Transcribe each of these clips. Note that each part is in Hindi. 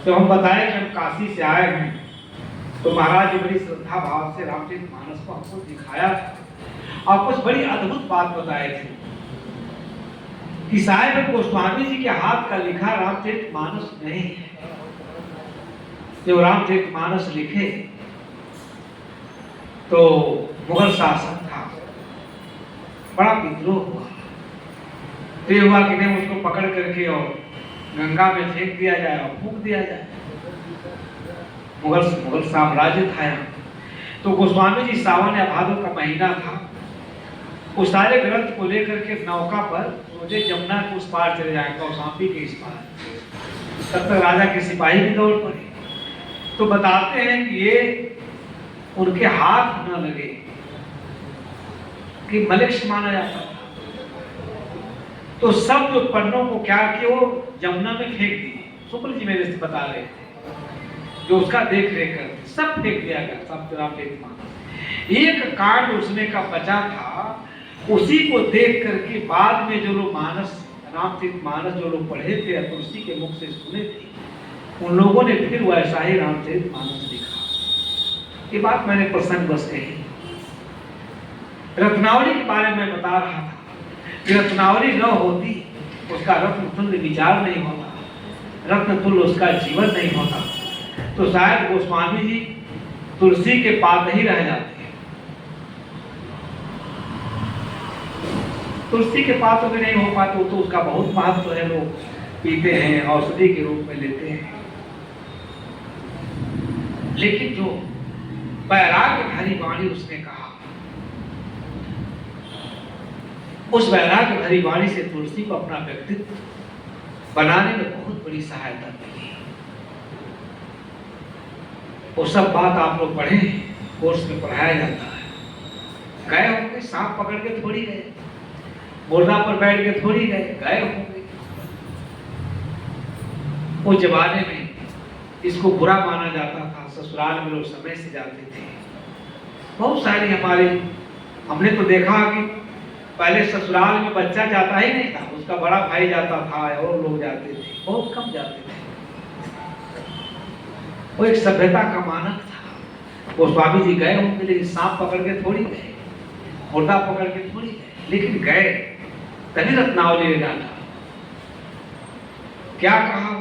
तो हम बताएं कि हम काशी से आए हैं, तो महाराज जी बड़ी श्रद्धा भाव से रामचरितमानस को हमको दिखाया और कुछ बड़ी अद्भुत बात बताए थे कि साहेब गोस्वामी जी के हाथ का लिखा रामचरितमानस नहीं है। जो रामचरितमानस लिखे तो मुगल शासन था, बड़ा विद्रोह हुआ, तो ये हुआ कि नहीं उसको पकड़ करके और गंगा में फेंक दिया जाए और फूंक दिया जाए। मुगल साम्राज्य था यहाँ। तो गोस्वामी जी सावन या भादो का महीना था, उस सारे ग्रंथ को लेकर के नौका पर सोचे जमुना के उस पार चले जाए, कौशाम्बी के इस पार। तब तक राजा के सिपाही भी दौड़ पड़े। तो बताते हैं कि ये उनके हाथ न लगे कि मलिक्ष माना जाता था। तो सब जो पन्नों को क्या किए वो जमुना में फेंक दिए। शुक्ल जी मेरे से बता रहे थे जो उसका देख रेख करते, सब फेंक दिया गया, सब रामचरितमानस। एक कांड उसमें का बचा था, उसी को देख करके बाद में जो लोग रामचरितमानस जो लोग पढ़े थे, तुलसी के मुख से सुने थे, उन लोगों ने फिर वैसा ही रामचरितमानस लिखा। ये बात मैंने प्रसंग बस कही। रत्नावली के बारे में बता रहा था कि रत्नावली न होती, उसका रत्न तुल्य विचार नहीं होता, रत्न तुल्य उसका जीवन नहीं होता, तो शायद गोस्वामी जी तुलसी के पात ही रह जाते। तुलसी के पात भी नहीं हो पाते, तो उसका बहुत महत्व है, लोग पीते हैं, औषधि के रूप में लेते हैं। लेकिन जो वैराग्य भरी वाणी उसने कहा, उस वैराग्य भरी वाणी से तुलसी को अपना व्यक्तित्व बनाने में बहुत बड़ी सहायता मिली। वो सब बात आप लोग पढ़े, कोर्स में पढ़ाया जाता है। गए होंगे, सांप पकड़ के थोड़ी गए, मुर्दा पर बैठ के थोड़ी गए होंगे। वो जमाने में इसको बुरा माना जाता था, ससुराल में लोग समय से जाते थे। बहुत सारी हमने तो देखा कि पहले ससुराल में बच्चा जाता ही नहीं था, उसका बड़ा भाई जाता था और लोग जाते थे, बहुत कम जाते थे। वो एक सभ्यता का मानक था। गोस्वामी जी गए होंगे, लेकिन सांप पकड़ के थोड़ी गए, मुर्दा पकड़ के थोड़ी गए, लेकिन गए। तभी रत्नावली ने डाला, क्या कहा,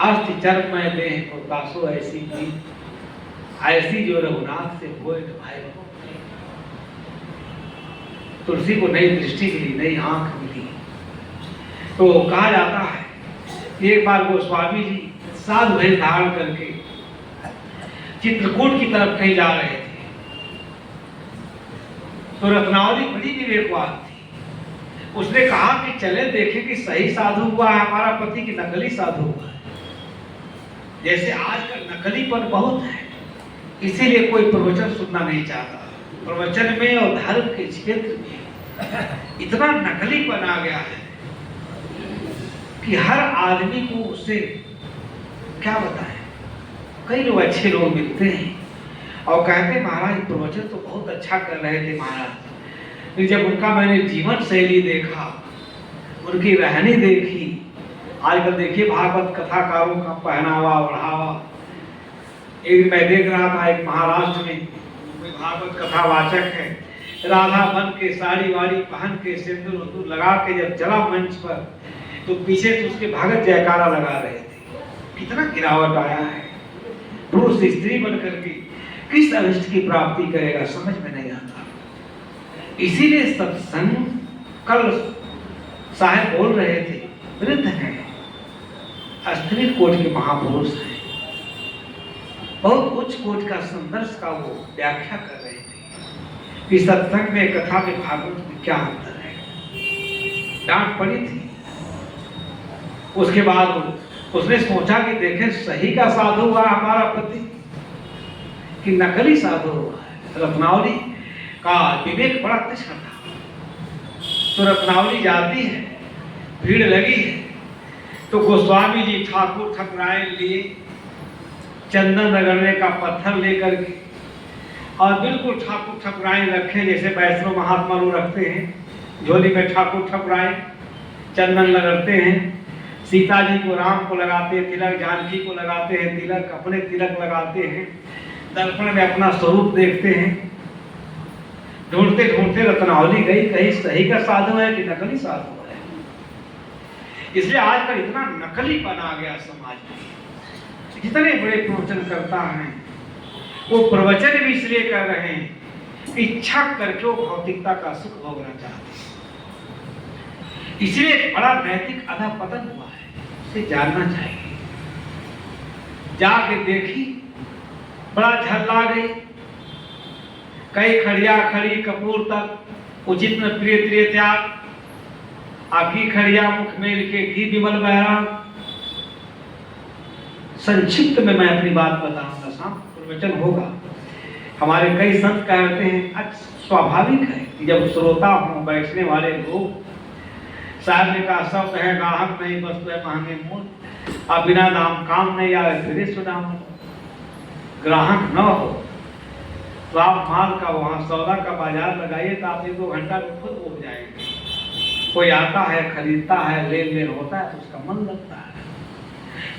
अस्थि चर्म में देह को दासो ऐसी की, ऐसी जो रघुनाथ से होए भाई। तुलसी को नई दृष्टि मिली, नई आंख मिली। तो कहा जाता है एक बार गोस्वामी जी साधु वेश धारण करके चित्रकूट की तरफ कहीं जा रहे थे, तो रत्नावली बड़ी विवेकवान थी। उसने कहा कि चले देखें कि सही साधु हुआ है हमारा पति कि नकली साधु हुआ है। जैसे आजकल नकलीपन बहुत है, इसीलिए कोई प्रवचन सुनना नहीं चाहता। प्रवचन में और धर्म के क्षेत्र में इतना नकलीपन आ गया है कि हर आदमी को उससे क्या बताएं। कई लोग अच्छे लोग मिलते हैं और कहते हैं महाराज प्रवचन तो बहुत अच्छा कर रहे थे महाराज, फिर जब उनका मैंने जीवन शैली देखा, उनकी रहनी देखी, आजकल देखिए भागवत कथाकारों का पहनावा ओढ़ावा। एक मैं देख रहा था, एक महाराष्ट्र में भागवत कथावाचक है, राधा बन के साड़ी वाड़ी पहन के सिंदूर उंदूर लगा के जब चला मंच पर, तो पीछे तो उसके भगत जयकारा लगा रहे थे। कितना गिरावट आया है। पुरुष स्त्री बनकर के किस अभिष्ट की प्राप्ति करेगा, समझ में नहीं आता। इसीलिए सत्संग, कल साहब बोल रहे थे, वृद्ध हैं, अस्त्री कोट के महापुरुष हैं, बहुत उच्च कोट का संदर्श का वो व्याख्या कर रहे थे कि सत्संग में, कथा में, भागवत में क्या अंतर है। डांट पड़ी थी। उसके बाद उसने सोचा कि देखें सही का साधु हुआ हमारा पति कि नकली साधु हुआ है। रत्नावली का विवेक बड़ा तीक्ष्ण था। तो रत्नावली जाती है, भीड़ लगी है, तो गोस्वामी जी ठाकुर ठकुराइन लिए चंदन रगड़ने का पत्थर लेकर के, और बिल्कुल ठाकुर ठकुराइन रखे जैसे वैष्णव महात्मा लोग रखते हैं, झोली में ठाकुर ठकुराइन चंदन रगड़ते हैं, सीता जी को राम को लगाते हैं तिलक, जानकी को लगाते हैं तिलक, अपने तिलक लगाते हैं, दर्पण में अपना स्वरूप देखते हैं। ढूंढते ढूंढते रत्नावली गई, कहीं सही का साधु है कि नकली साधु है। इसलिए आजकल इतना नकलीपन आ गया समाज में। जितने बड़े प्रवचन करता है वो प्रवचन भी इसलिए कर रहे हैं इच्छा करके वो भौतिकता का सुख भोगना चाहते हैं। इसलिए बड़ा नैतिक अधःपतन हुआ है, उसे जानना चाहिए। जाके देखी, बड़ा झल्ला गई, कई खड़िया खड़ी कपूर तक उचित न प्रिय प्रिय त्याग, आखी खड़िया मुख मेल के घी विमल बहरा। संक्षिप्त में मैं अपनी बात बताऊंगा, शाम प्रवचन होगा। हमारे कई संत कहते हैं स्वाभाविक है कि जब श्रोता हो, बैठने वाले लोग, साहब ने कहा सब है गाहक नहीं वस्तु है महंगे मूल, अब बिना दाम काम नहीं आए फिर सुदाम। ग्राहक न हो तो आप माल का वहां सौदा का बाजार लगाइए तो आप 1-2 घंटा में खुद उग जाएंगे। कोई आता है, खरीदता है, लेन देन होता है तो उसका मन लगता है।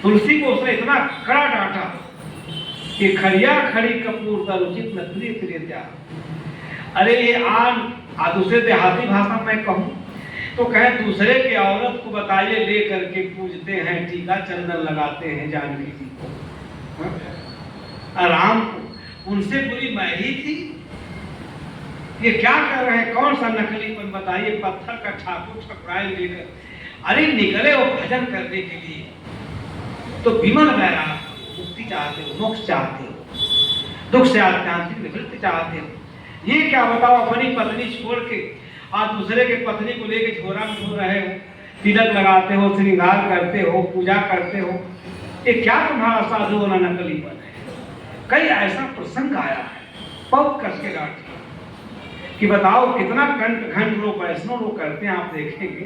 तुलसी को उसने इतना कड़ा डांटा कि खड़िया खड़ी कपूर का उचित न प्रिय प्रिय त्याग। अरे ये दूसरे देहाती भाषा में कहूं तो कहे दूसरे के औरत को बताइए ले करके पूजते हैं, टीका चंदन लगाते हैं जानकी जी को, राम को, उनसे बुरी मैं ही थी। ये क्या कर रहे हैं, कौन सा नकलीपन बताइए। पत्थर का ठाकुर ठकुराई लेकर अरे निकले वो भजन करने के लिए, तो विमल बहरा मुक्ति चाहते हो, मोक्ष चाहते हो, दुख से आत्यांतिक निवृत्ति चाहते हो। ये क्या बताओ, अपनी पत्नी छोड़ के आप दूसरे के पत्नी को लेके झोरा में घूम रहे हो, तिलक लगाते हो, श्रृंगार करते हो, पूजा करते हो। ये क्या तुम्हारा साधु होना नकलीपन है। कई ऐसा प्रसंग आया है पग कस के डांटे कि बताओ कितना घंट लोग वैष्णव लोग करते हैं। आप देखेंगे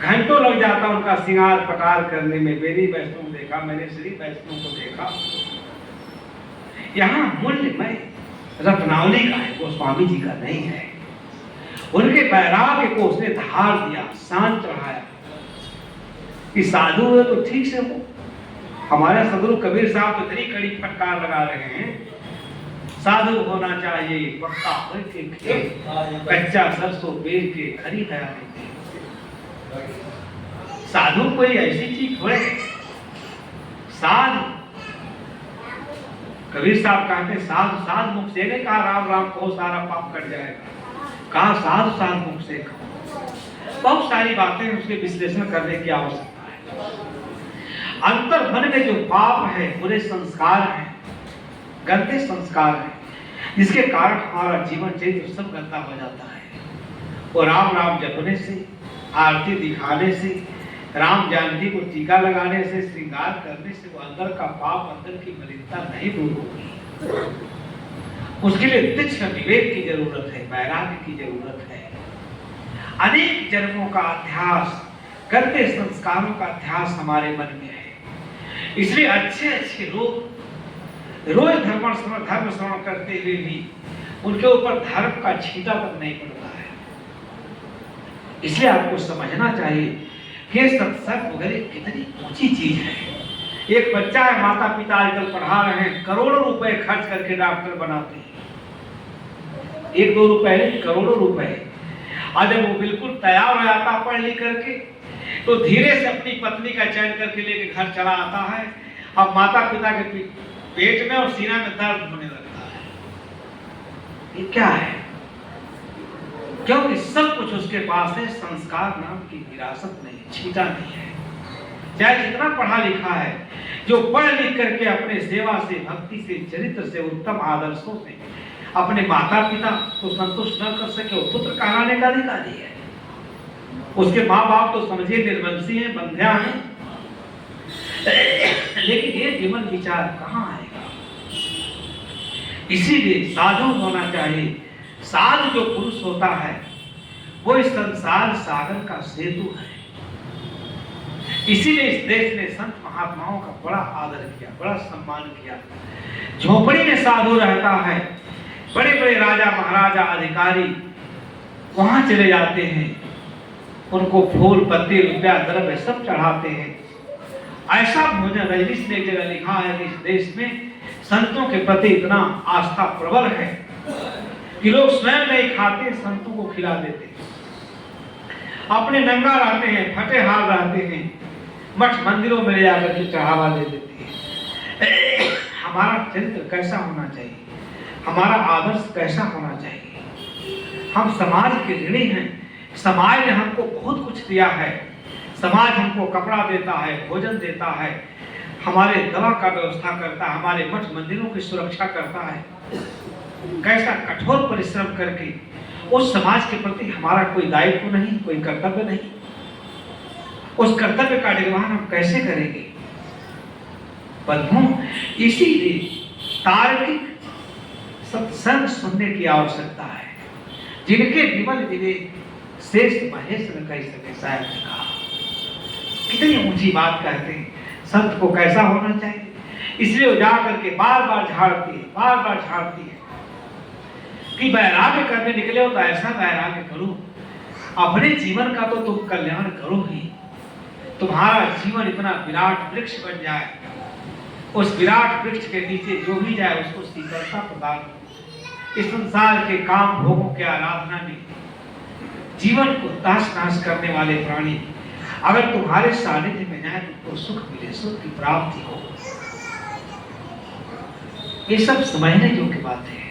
घंटों लग जाता उनका श्रृंगार पटार करने में। मेरी वैष्णव देखा, मैंने श्री वैष्णव को देखा। यहाँ मूल्य में रत्नावली का है, वो स्वामी जी का नहीं है। उनके वैराग्य को उसने धार दिया, शान चढ़ाया कि साधु है तो ठीक से हो। हमारे सदगुरु कबीर साहब इतनी कड़ी फटकार लगा रहे हैं, साधु होना चाहिए पक्का भर के खेत, कच्चा सरसों बेच के खरी है। साधु कोई ऐसी चीज थोड़े। साधु कबीर साहब कहते हैं साधु साध मुख से नहीं कहा राम राम कहो सारा पाप कट जाएगा, कहा साधु साध मुख से कहो। बहुत सारी बातें उसके विश्लेषण करने की आवश्यकता है। अंतर मन में जो पाप है, बुरे संस्कार हैं, गंदे संस्कार हैं, जिसके कारण हमारा जीवन चरित्र सब गंदा हो जाता है। और राम राम जपने से, आरती दिखाने से, राम जानकी को टीका लगाने से, श्रृंगार करने से वो अंदर का पाप, अंदर की मलिनता नहीं दूर होगी। उसके लिए तीक्ष्ण विवेक की जरूरत है, वैराग्य की जरूरत है। अनेक जन्मों का अध्यास, गंदे संस्कारों का अध्यास हमारे मन में है। इसलिए अच्छे अच्छे लोग रोज धर्म श्रवण करते हुए भी उनके ऊपर धर्म का छींटा तक नहीं पड़ता है। इसलिए आपको समझना चाहिए कि सत्संग वगैरह कितनी ऊंची चीज है। एक बच्चा है, माता पिता आजकल पढ़ा रहे हैं, करोड़ों रुपए खर्च करके डॉक्टर बनाते हैं। 1-2 रुपए नहीं, करोड़ों रुपए। और जब वो बिल्कुल तैयार हो जाता पढ़ लिख करके, तो धीरे से अपनी पत्नी का चयन करके लेके घर चला आता है। अब माता पिता के पेट में और सीना में दर्द होने लगता है। ये क्या है? क्योंकि सब कुछ उसके पास है, संस्कार नाम की विरासत नहीं, छीटा नहीं है। चाहे जितना पढ़ा लिखा है, जो पढ़ लिख करके अपने सेवा से, भक्ति से, चरित्र से, उत्तम आदर्शों से अपने माता पिता को संतुष्ट न कर सके, वो पुत्र कहलाने का अधिकारी है। उसके माँ बाप तो समझिए निर्वंशी हैं, बंध्या हैं, लेकिन ये जीवन विचार कहाँ आएगा? इसीलिए साधु होना चाहिए। साधु जो पुरुष होता है वो इस संसार सागर का सेतु है। इसीलिए इस देश ने संत महात्माओं का बड़ा आदर किया, बड़ा सम्मान किया। झोपड़ी में साधु रहता है, बड़े बड़े राजा महाराजा अधिकारी वहां चले जाते हैं, उनको फूल पत्ती रुपया द्रव्य सब चढ़ाते हैं। ऐसा मुझे रजनीश ने जगह लिखा है कि इस देश में संतों के प्रति इतना आस्था प्रबल है कि लोग स्वयं नहीं खाते, संतों को खिला देते हैं। अपने नंगा रहते हैं, फटे हाल रहते हैं, मठ मंदिरों में ले जाकर के चढ़ावा दे देते हैं। हमारा चरित्र कैसा होना चाहिए, हमारा आदर्श कैसा होना चाहिए। हम समाज के ऋणी हैं। समाज ने हमको बहुत कुछ दिया है। समाज हमको कपड़ा देता है, भोजन देता है, हमारे दवा का व्यवस्था करता है, हमारे मठ मंदिरों की सुरक्षा करता है। कैसा कठोर परिश्रम करके उस समाज के प्रति हमारा कोई दायित्व नहीं, कोई कर्तव्य नहीं। उस कर्तव्य का निर्वहन हम कैसे करेंगे? बंधुओं, इसीलिए तार्किक सत्संग सुनने की आवश्यकता है। जिनके विमल विवेक श्रेष्ठ महेश न कह सके, शायद ने कहा। कितनी ऊंची बात कहते हैं। संत को कैसा होना चाहिए, इसलिए वो जा करके बार बार झाड़ती है कि वैराग्य करने निकले हो तो ऐसा वैराग्य करो, अपने जीवन का तो तुम कल्याण करो ही। तुम्हारा जीवन इतना विराट वृक्ष बन जाए, उस विराट वृक्ष के नीचे जो भी जाए उसको शीतलता प्रदान हो। इस संसार के काम भोगों के आराधना में जीवन को तहस नहस करने वाले प्राणी अगर तुम्हारे सानिध्य में जाए तो तुमको सुख मिले, सुख की प्राप्ति हो। ये सब समझने योग्य बातें हैं।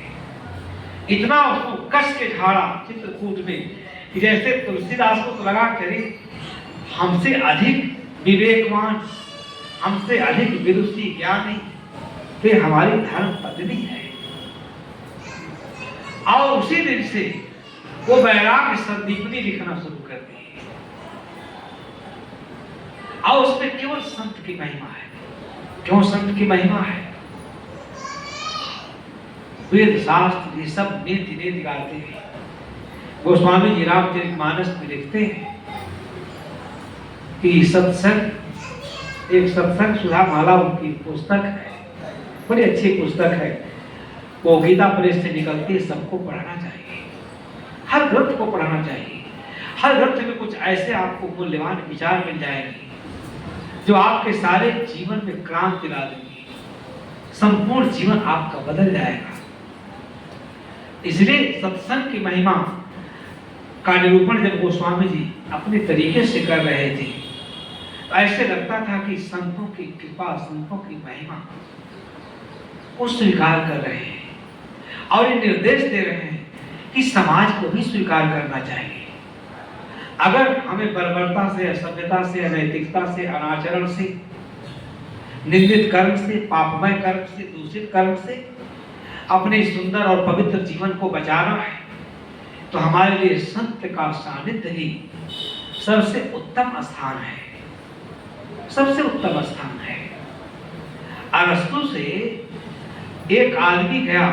इतना उसको कस के झाड़ा चित्रकूट में कि जैसे तुलसीदास को तो लगा करे हमसे अधिक विवेकवान, हमसे अधिक विदुषी ज्ञानी फिर हमारी धर्म पत्नी है। और उसी दिन से वो वैराग्य संदीपनी लिखना शुरू कर दी और उसमें केवल संत की महिमा है। क्यों संत की महिमा है? वेद शास्त्र ये सब नीति नीति गाते हैं। गोस्वामी जी रामचरितमानस में लिखते हैं कि सत्संग, एक सत्संग सुधा माला उनकी पुस्तक है, बड़ी अच्छी पुस्तक है। वो गीता प्रेस से निकलती है, सबको पढ़ना चाहिए। हर ग्रंथ को पढ़ना चाहिए। हर ग्रंथ में कुछ ऐसे आपको मूल्यवान विचार मिल जाएंगे जो आपके सारे जीवन में क्रांति ला देंगे। संपूर्ण जीवन आपका बदल जाएगा। इसलिए सत्संग की महिमा का निरूपण जब गोस्वामी जी अपने तरीके से कर रहे थे तो ऐसे लगता था कि संतों की कृपा, संतों की महिमा को स्वीकार कर रहे हैं और ये निर्देश दे रहे हैं कि समाज को भी स्वीकार करना चाहिए। अगर हमें बर्बरता से, असभ्यता से, अनैतिकता से, अनाचरण से, निंदित कर्म से, पापमय कर्म से, दूषित कर्म से अपने सुंदर और पवित्र जीवन को बचाना है तो हमारे लिए संत का सानिध्य ही सबसे उत्तम स्थान है, सबसे उत्तम स्थान है। अरस्तु से एक आदमी गया,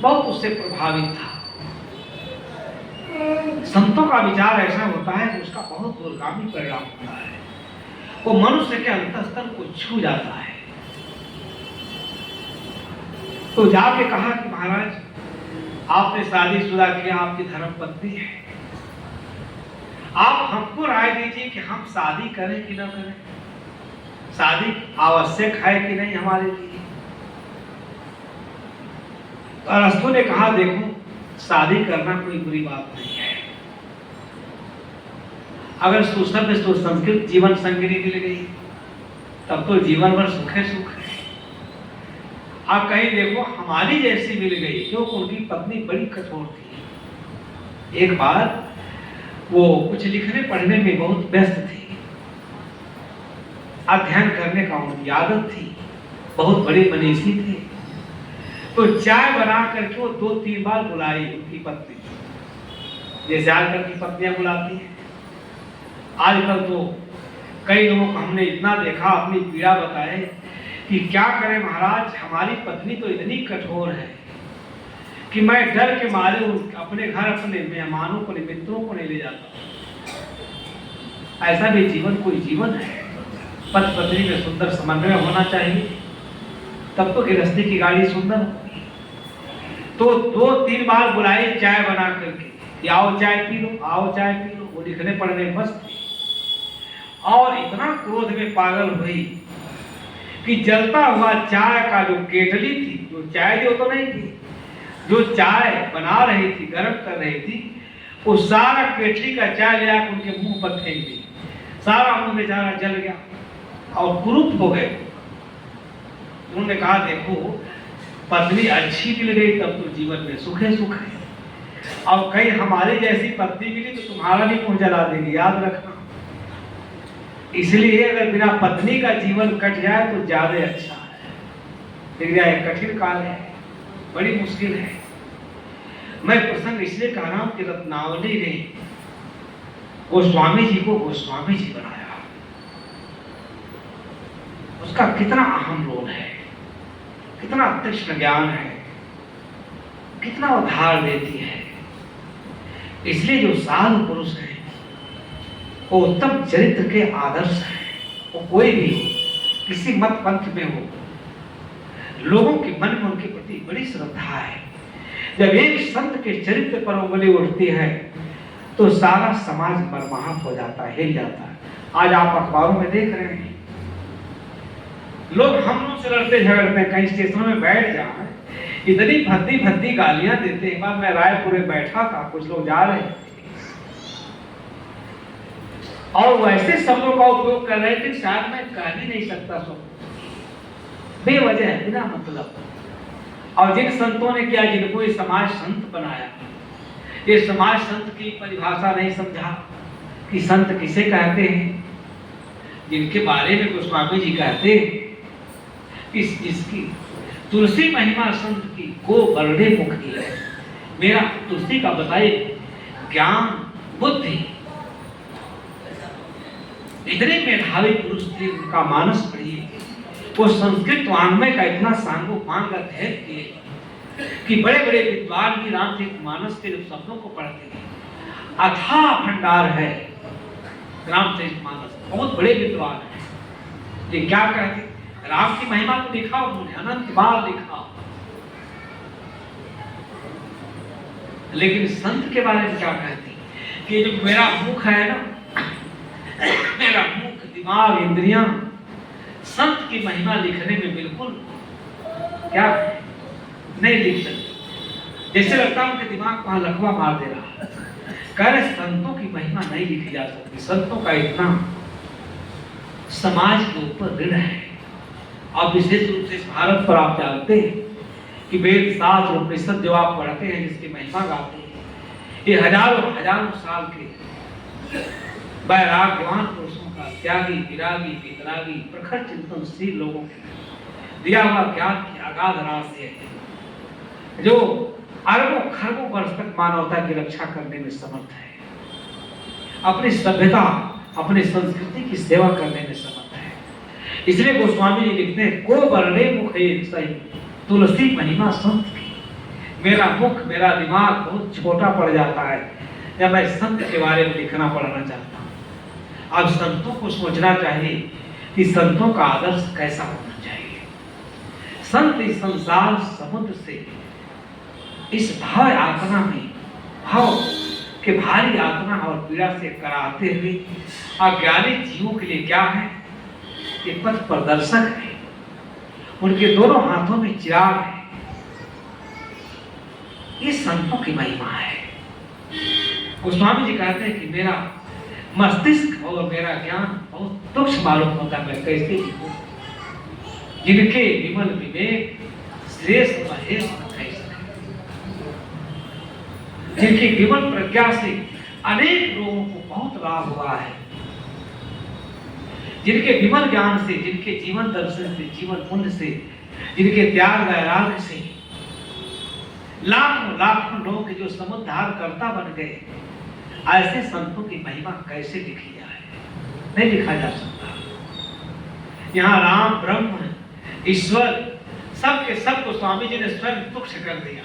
बहुत उससे प्रभावित था। संतों का विचार ऐसा होता है कि उसका बहुत दूरगामी परिणाम होता है। वो मनुष्य के अंतःस्तर को छू जाता है। तो जाके कहा कि महाराज आपने शादीशुदा किया, आपकी धर्मपत्नी है, आप हमको राय दीजिए कि हम शादी करें कि ना करें, शादी आवश्यक है कि नहीं हमारे लिए। तो अरस्तु ने कहा देखो शादी करना कोई बुरी बात नहीं है, अगर सुसभ्य सुसंस्कृत जीवन संगिनी मिल गई तब तो जीवन भर सुखे सुख है। आप कहीं देखो हमारी जैसी मिल गई, क्योंकि उनकी पत्नी बड़ी कठोर थी। एक बार वो कुछ लिखने पढ़ने में बहुत व्यस्त थी, अध्ययन करने का उनकी आदत थी, बहुत बड़े मनीषी थे। तो चाय बना करके वो 2-3 बार बुलाई उनकी पत्नी, जैसे आजकल की पत्नियां बुलाती हैं। आजकल तो कई लोगों को हमने इतना देखा, अपनी पीड़ा बताए कि क्या करें महाराज, हमारी पत्नी तो इतनी कठोर है कि मैं डर के मारे अपने घर अपने मेहमानों को, मित्रों को नहीं ले जाता। ऐसा भी जीवन कोई जीवन है। पति पत्नी में सुंदर समन्वय होना चाहिए, तब तो गृहस्थी की गाड़ी सुंदर होगी। तो 2-3 बार बुलाई चाय बना करके, कि आओ चाय पी लो, आओ चाय पी लो। वो लिखने पढ़ने में मस्त थी और इतना क्रोध में पागल हुई कि जलता हुआ चाय का जो केतली थी, जो चाय जो तो नहीं थी, जो चाय बना रही थी, गर्म कर रही थी, वो सारा केतली का चाय ले आकर उनके मुंह पर फेंक दी। सारा मुंह बेचारा जल गया और कुरूप हो गए। उन्होंने कहा देखो, पत्नी अच्छी मिल गई तब तो जीवन में सुख है, सुख है, और कहीं हमारी जैसी पत्नी मिली तो तुम्हारा भी मुंह जला देगी, याद रखना। इसलिए अगर बिना पत्नी का जीवन कट जाए तो ज्यादा अच्छा है। लेकिन यह कठिन काल है, बड़ी मुश्किल है। मैं प्रसंग इसलिए कह रहा हूं कि रत्नावली ने गोस्वामी जी को गोस्वामी जी बनाया। उसका कितना अहम रोल है, कितना तीक्ष्ण ज्ञान है, कितना उद्धार देती है। इसलिए जो साधु पुरुष है वो उत्तम चरित्र के आदर्श है। वो कोई भी हो, किसी मत पंथ में हो, लोगों के मन में उनके प्रति बड़ी श्रद्धा है। जब एक संत के चरित्र पर उंगली उठती है तो सारा समाज मर्माहत हो जाता है, हिल जाता है। आज आप अखबारों में देख रहे हैं लोग हम लोग से लड़ते झगड़ते हैं, कहीं स्टेशनों में बैठ जाए, इतनी भद्दी भद्दी गालियां देते हैं। बार मैं रायपुर में बैठा था, कुछ लोग जा रहे थे और वैसे शब्दों का उपयोग कर रहे थे शायद मैं कह ही नहीं सकता, सब बेवजह, बिना मतलब। और जिन संतों ने किया, जिनको ये समाज संत बनाया, ये समाज संत की परिभाषा नहीं समझा कि संत किसे कहते हैं, जिनके बारे में गोस्वामी जी कहते हैं कि जिसकी तुलसी महिमा संत की को बरड़े मुखी है। मेरा तुलसी का बताए ज्ञान बुद्धि, इतने मेधावी पुरुष थे, उनका मानस पढ़िए। वो संस्कृत वाङ्मय का इतना सांगोपांग अध्ययन किए कि बड़े बड़े विद्वान भी रामचरित मानस के शब्दों को पढ़ते थे। अथाह भंडार है रामचरित मानस, बहुत बड़े विद्वान है। ये क्या कहते, राम की महिमा को लिखा उन्होंने, अनंत बार लिखा। लेकिन संत के बारे में क्या कहती कि जो मेरा मुख है ना, मेरा मुख, दिमाग, इंद्रियां संत की महिमा लिखने में बिल्कुल क्या नहीं लिख सकते। जैसे लगता है उनके दिमाग वहां लकवा मार दे रहा। कह रहे संतों की महिमा नहीं लिखी जा सकती। संतों का इतना समाज के ऊपर ऋण है। और विशेष रूप से इस भारत पर आप जानते हैं कि वेद शास्त्र उपनिषद जो आप पढ़ते हैं, जिसकी महिमा गाते हैं, ये हजारों हजारों साल के वैराग्यवान पुरुषों का, त्यागी, विरागी, वितरागी, प्रखर चिंतनशील लोगों के दिया हुआ ज्ञान की अगाध राशि है, जो अरबों खरबों वर्ष तक मानवता की रक्षा करने में समर्थ है, अपनी सभ्यता, अपनी संस्कृति की सेवा करने में समर्थ है। इसलिए गोस्वामी जी लिखते हैं, को बरड़े मुख एक सही तुलसी महिमा संत की। मेरा मुख, मेरा दिमाग बहुत छोटा पड़ जाता है जब मैं संत के बारे में लिखना पढ़ना चाहता हूँ। अब संतों को सोचना चाहिए कि संतों का आदर्श कैसा होना चाहिए। संत इस संसार समुद्र से, इस भाव यातना में, भाव के भारी यातना और पीड़ा से कराते हुए अज्ञानी जीवों के लिए क्या है, ये पथ प्रदर्शक है। उनके दोनों हाथों में चिराग है। ये संतों की महिमा है। गोस्वामी जी कहते हैं कि मेरा मस्तिष्क और मेरा ज्ञान बहुत तुच्छ मालूम होता है, मैं कैसे जीऊं, जिनके विमल विवेक श्रेष्ठ महेश जिनकी विमल प्रज्ञा से अनेक लोगों को बहुत लाभ हुआ है, जिनके विमल ज्ञान से, जिनके जीवन दर्शन से, जीवन मूल्य से, जिनके त्याग वैराग्य से लाखों लाखों लोग जो समुद्धार करता बन गए। ऐसे संतों की महिमा कैसे लिखी जाए, नहीं लिखा जा सकता। यहाँ राम, ब्रह्म, ईश्वर सब के सब को स्वामी जी ने स्वयं तुच्छ कर दिया।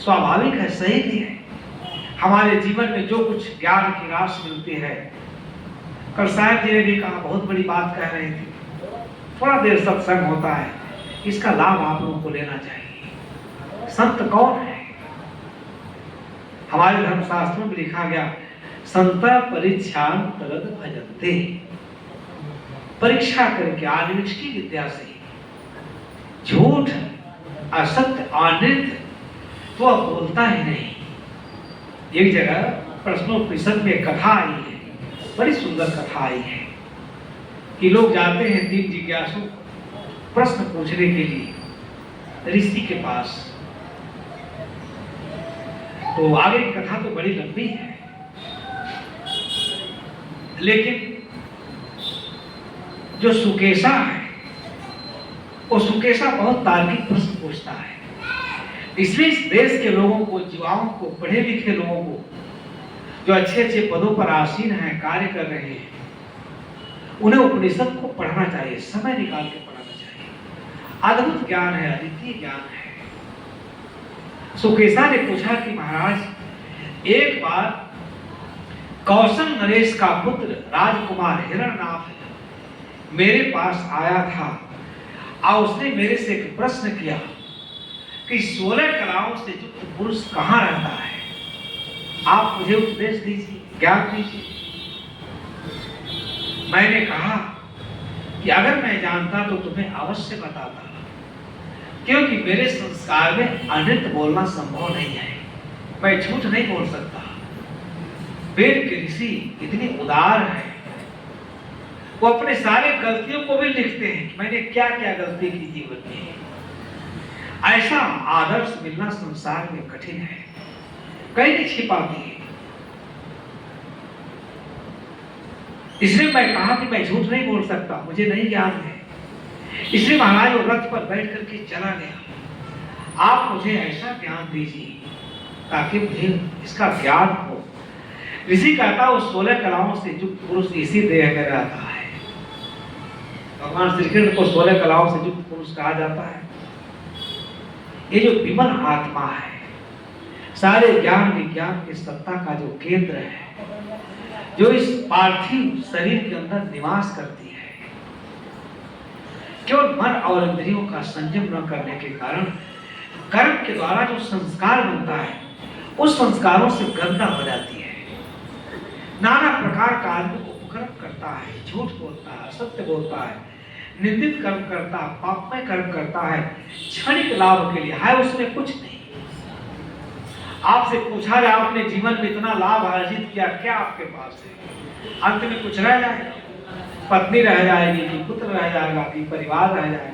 स्वाभाविक है, सही भी है। हमारे जीवन में जो कुछ ज्ञान की राश मिलती है, कल साहब जी ने भी कहा, बहुत बड़ी बात कह रहे थे, थोड़ा देर सत्संग होता है, इसका लाभ आप लोगों को लेना चाहिए। संत कौन है? हमारे धर्मशास्त्रों में लिखा गया, संता परीक्षान तरद भजन्ते, परीक्षा करके आनिष्की विद्या से झूठ असत्य अनृत तो अब बोलता ही नहीं। एक जगह प्रश्नोपनिषद में कथा आई है, बड़ी सुंदर कथा आई है कि लोग जाते हैं 3 जिज्ञासु प्रश्न पूछने के लिए ऋषि के पास। तो आगे की कथा तो बड़ी लंबी है, लेकिन जो सुकेशा है वो सुकेशा बहुत तार्किक प्रश्न पूछता है। इसलिए इस देश के लोगों को, युवाओं को, पढ़े लिखे लोगों को, जो अच्छे अच्छे पदों पर आसीन हैं, कार्य कर रहे हैं, उन्हें उपनिषद को पढ़ना चाहिए, समय निकाल के पढ़ना चाहिए। अद्भुत ज्ञान है, अद्वितीय ज्ञान है। सुकेशा ने पूछा कि महाराज, एक बार कौशल नरेश का पुत्र राजकुमार हिरण्यनाथ मेरे पास आया था और उसने मेरे से एक प्रश्न किया कि 16 कलाओं से युक्त पुरुष कहाँ रहता है, आप मुझे उपदेश दीजिए, ज्ञान दीजिए। मैंने कहा कि अगर मैं जानता तो तुम्हें अवश्य बताता, क्योंकि मेरे संस्कार में अनृत बोलना संभव नहीं है, मैं झूठ नहीं बोल सकता। वेद के ऋषि इतने उदार हैं, वो अपने सारे गलतियों को भी लिखते हैं कि मैंने क्या क्या गलती की जीवन में। ऐसा आदर्श मिलना संसार में कठिन है, कहीं नहीं छिपाती है। इसलिए मैं कहा कि मैं झूठ नहीं बोल सकता, मुझे नहीं ज्ञान है। इसलिए महाराज वो रथ पर बैठ करके चला गया। आप मुझे ऐसा ज्ञान दीजिए ताकि मुझे इसका ज्ञान हो। ऋषि कहता वो 16 कलाओं से युक्त पुरुष इसी देह में रहता है। भगवान श्री कृष्ण को 16 कलाओं से युक्त पुरुष कहा जाता है। ये जो विमल आत्मा है, सारे ज्ञान विज्ञान की सत्ता का जो केंद्र है, जो इस पार्थिव शरीर के अंदर निवास करती है, केवल मन और इंद्रियों का संयम न करने के कारण कर्म के द्वारा जो संस्कार बनता है, उस संस्कारों से गंदा हो जाती है। नाना प्रकार का आदमी उपक्रम करता है, झूठ बोलता है, सत्य बोलता है, निंदित कर्म करता है, पापमय कर्म करता है, क्षणिक लाभ के लिए है, उसमें कुछ नहीं। आपसे पूछा जाए आपने जीवन में इतना लाभ अर्जित किया, क्या आपके पास है? अंत में कुछ रह जाएगा, पत्नी रह जाएगी कि पुत्र रह जाएगा कि परिवार रह जाएगा,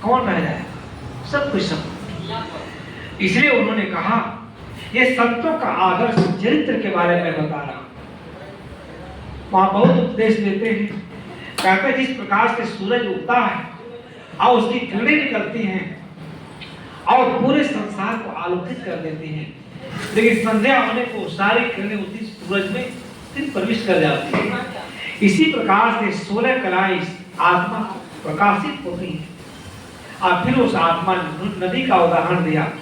कौन रह जाएगा? सब कुछ सब। इसलिए उन्होंने कहा ये संतों का आदर्श चरित्र के बारे में बता रहा। वहां बहुत उपदेश देते हैं, कहते हैं जिस प्रकार से सूरज उगता है और उसकी किरणें निकलती हैं और पूरे संसार को आलोकित कर देती हैं, लेकिन संध्या होने को सारी किरणें उसी सूरज में फिर प्रविष्ट कर जाती है। इसी प्रकार से 16 कलाएं आत्मा प्रकाशित होती है। और फिर उस आत्मा ने नदी का उदाहरण दिया,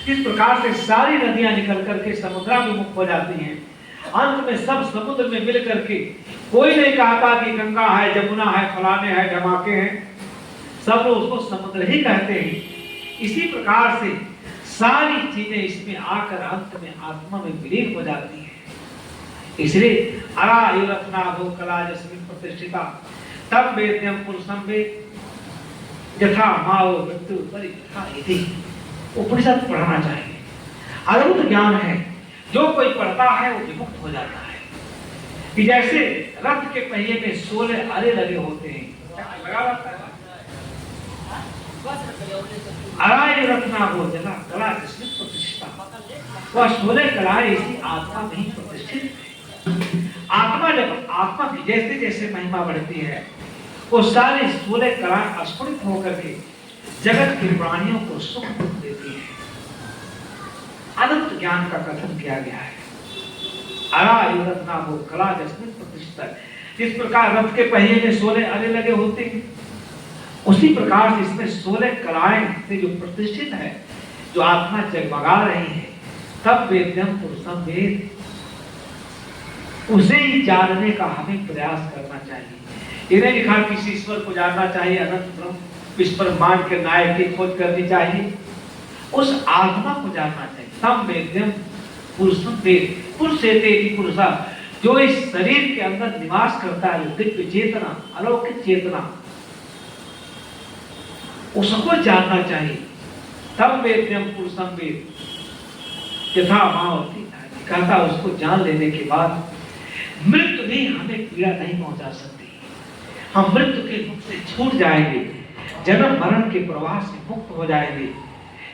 इस प्रकार से सारी नदियां निकल करके समुद्राभिमुख हो जाती हैं। अंत में सब समुद्र में मिल करके, कोई नहीं कहता कि गंगा है, जमुना है, फलाने है, ढमाके हैं, सब लोग उसको समुद्र ही कहते हैं। इसी प्रकार से सारी चीजें इसमें आकर अंत में आत्मा में विलीन हो जाती है। इसलिए अरायुरत्नाभो कला जस्मिन् प्रतिष्ठिता तब वेद्यम पुरुषम वेद यथा माओ मृत्यु परिथा इति। उपनिषद पढ़ना चाहिए, अद्भुत ज्ञान है। जो कोई पढ़ता है वो विमुक्त हो जाता है। कि जैसे रथ के पहिए में 16 अरे लगे होते हैं, लगा रहता है। अराय रत्नाभो जला कला जस्मिन् प्रतिष्ठिता, वह 16 कलाएं इसी आत्मा में ही प्रतिष्ठित है। आत्मा जब आत्मा की जैसे जैसे महिमा बढ़ती है, वो सारे 16 कलाएं स्फुरित होकर के जगत के प्राणियों को सुख देती है। अनंत ज्ञान का कथन किया गया है। अरायुरत्नाभो कला जस्मिन् प्रतिष्ठिता, जिस प्रकार रथ के पहिए में 16 अरे लगे होते हैं, उसी प्रकार से इसमें 16 कलाएं से जो प्रतिष्ठित है, जो आत्मा जगमगा रही है, तब वेद्यम पुरुषम वेद, उसे ही जानने का हमें प्रयास करना चाहिए। इन्हें लिखा किसी ईश्वर को जानना चाहिए, अनंत ब्रह्म विश्व ब्रह्मांड के नायक की खोज करनी चाहिए, उस आत्मा को जानना चाहिए। तब वेद्यम पुरुषम वेद, पुरुषेते इति पुरुषा, जो इस शरीर के अंदर निवास करता है, जो दिव्य चेतना, अलौकिक चेतना, उसको जानना चाहिए। तब वेद्यम पुरुषम वेद यथा भावती, कहता उसको जान लेने के बाद मृत्यु भी हमें पीड़ा नहीं पहुंचा सकती। हम मृत्यु के मुख से छूट जाएंगे, जन्म मरण के प्रवाह से मुक्त हो जाएंगे।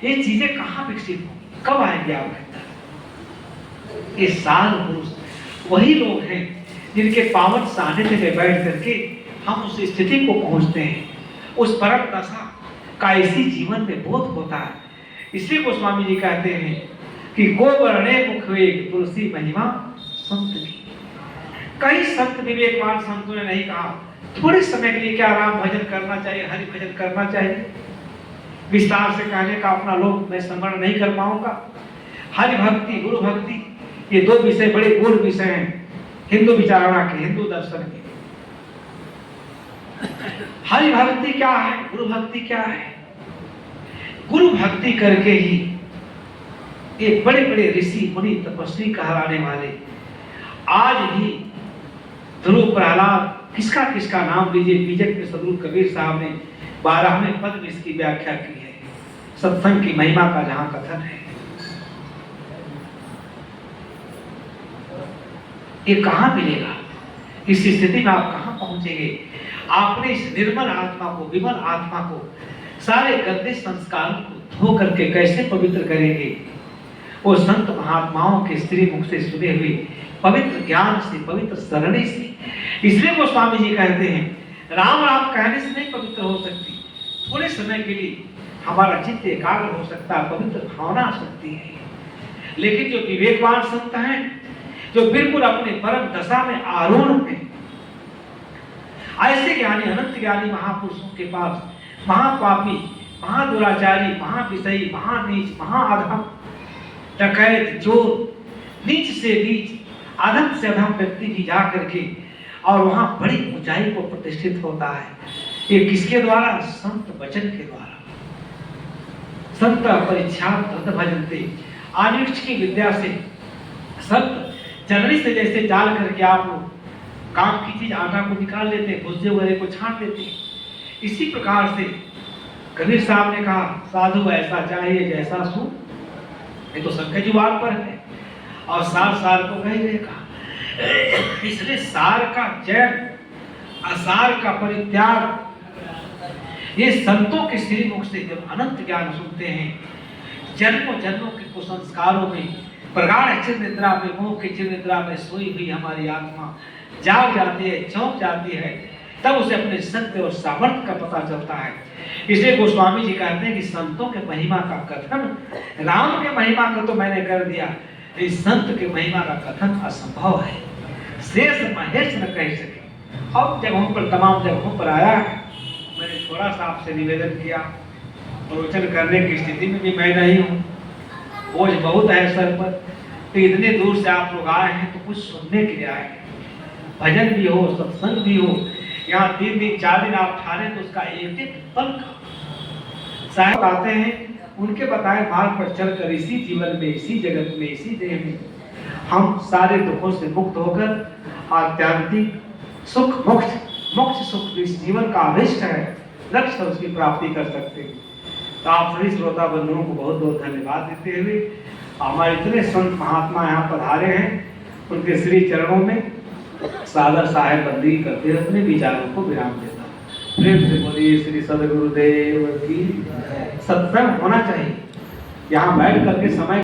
ये चीजें कहाँ विकसित होंगी, कब आएंगे आप कहता? ये साध पुरुष वही लोग हैं जिनके पावन सानिध्य में बैठ करके हम उस स्थिति को पहुंचते हैं, उस परम दशा का इसी जीवन में बोध होता है। इसलिए गोस्वामी जी कहते हैं कि गोवर्णे मुखवेग तुलसी महिमा संत की। कई संत विवेकवान संतों ने नहीं कहा थोड़े समय के लिए क्या राम भजन करना चाहिए, हरि भजन करना चाहिए। विस्तार से कहने का अपना लोग मैं स्मरण नहीं कर पाऊंगा। हरि भक्ति, गुरु भक्ति, ये दो विषय बड़े गूढ़ विषय हैं हिंदू विचारणा के, हिंदू दर्शन के। हरि भक्ति क्या है, गुरु भक्ति क्या है? गुरु भक्ति करके ही ये बड़े बड़े ऋषि मुनि तपस्वी कहलाने वाले आज भी ध्रुव प्रहलाद, किसका किसका नाम लीजिए, बीजक के सदगुरु कबीर साहब ने 12वें पद में इसकी व्याख्या की है, सत्संग की महिमा का जहां कथन है। ये कहां मिलेगा? इस स्थिति में आप कहां पहुंचेंगे? आपने इस निर्मल आत्मा को, विमल आत्मा को, सारे गंदे संस्कारों को धो करके कैसे पवित्र करेंगे? वो संत महात्माओं के स्त्री मुख से सुने हुए पवित्र ज्ञान से, पवित्र सरणी से। इसलिए वो स्वामी जी कहते हैं राम राम कहने से नहीं पवित्र हो सकती, थोड़े समय के लिए हमारा चित्त एकाग्र हो सकता है, पवित्र भावना आ सकती है। लेकिन जो विवेकवान संत हैं, जो बिल्कुल अपने परम दशा में आरूढ़ हैं, ऐसे ज्ञानी, अनंत ज्ञानी महापुरुषों के पास महापापी, महादुराचारी, महाविषयी, महानीच, महाअधम, डकैत, चोर, नीच से नीच, अधम से अधम व्यक्ति भी जा करके और वहां बड़ी ऊंचाई को प्रतिष्ठित होता है। ये किसके द्वारा? संत वचन के द्वारा। संत परीक्षा भजनते, आनिक्ष की विद्या से, संत चलनी से जैसे डाल करके आप लोग काम की चीज आटा को निकाल लेते हैं, भुज्जे वगैरह को छांट देते हैं, इसी प्रकार से कबीर साहब ने कहा साधु ऐसा चाहिए जैसा सू। ये तो शंकर जी बात पर है और सार सार को कही कहा। इसलिए सार का चयन, असार का परित्याग, ये संतों के श्री मुख से जब अनंत ज्ञान सुनते हैं, जन्मों जन्मों के कुसंस्कारों में, प्रगाढ़ चिर निद्रा में, मोह की चिर निद्रा में सोई हुई हमारी आत्मा जाग जाती है, चौंक जाती है, तब उसे अपने सत्य और सामर्थ्य का पता चलता है। इसलिए गोस्वामी जी कहते हैं कि संतों के महिमा का कथन, राम के महिमा का तो मैंने कर दिया, इस संत के महिमा का कथन असंभव है, शेष महेश न कह सके। अब जब हम पर तमाम जगहों पर आया है, मैंने थोड़ा सा आपसे निवेदन किया, प्रवचन करने की स्थिति में भी मैं नहीं हूँ, बोझ बहुत है सर पर, तो इतने दूर से आप लोग आए हैं तो कुछ सुनने के लिए आए हैं, भजन भी हो, सत्संग भी हो। यहाँ 3 दिन 4 दिन आप ठहरे तो उसका एक एक पल का साहब आते हैं, उनके बताए मार्ग पर चलकर इसी जीवन में, इसी जगत में, इसी देह में हम सारे दुखों से मुक्त होकर आध्यात्मिक सुख, मोक्ष सुख इस जीवन का अभिष्ट है, लक्ष्य उसकी प्राप्ति कर सकते हैं। तो आप सभी श्रोता बंधुओं को बहुत बहुत धन्यवाद देते हुए हमारे इतने संत महात्मा यहाँ पधारे हैं, उनके श्री चरणों में सादर साहेब बंदी करते हुए अपने विचारों को विराम देता हूँ। प्रेम से बोलिए श्री सदगुरुदेव की। सत्संग होना चाहिए, यहाँ बैठ करके समय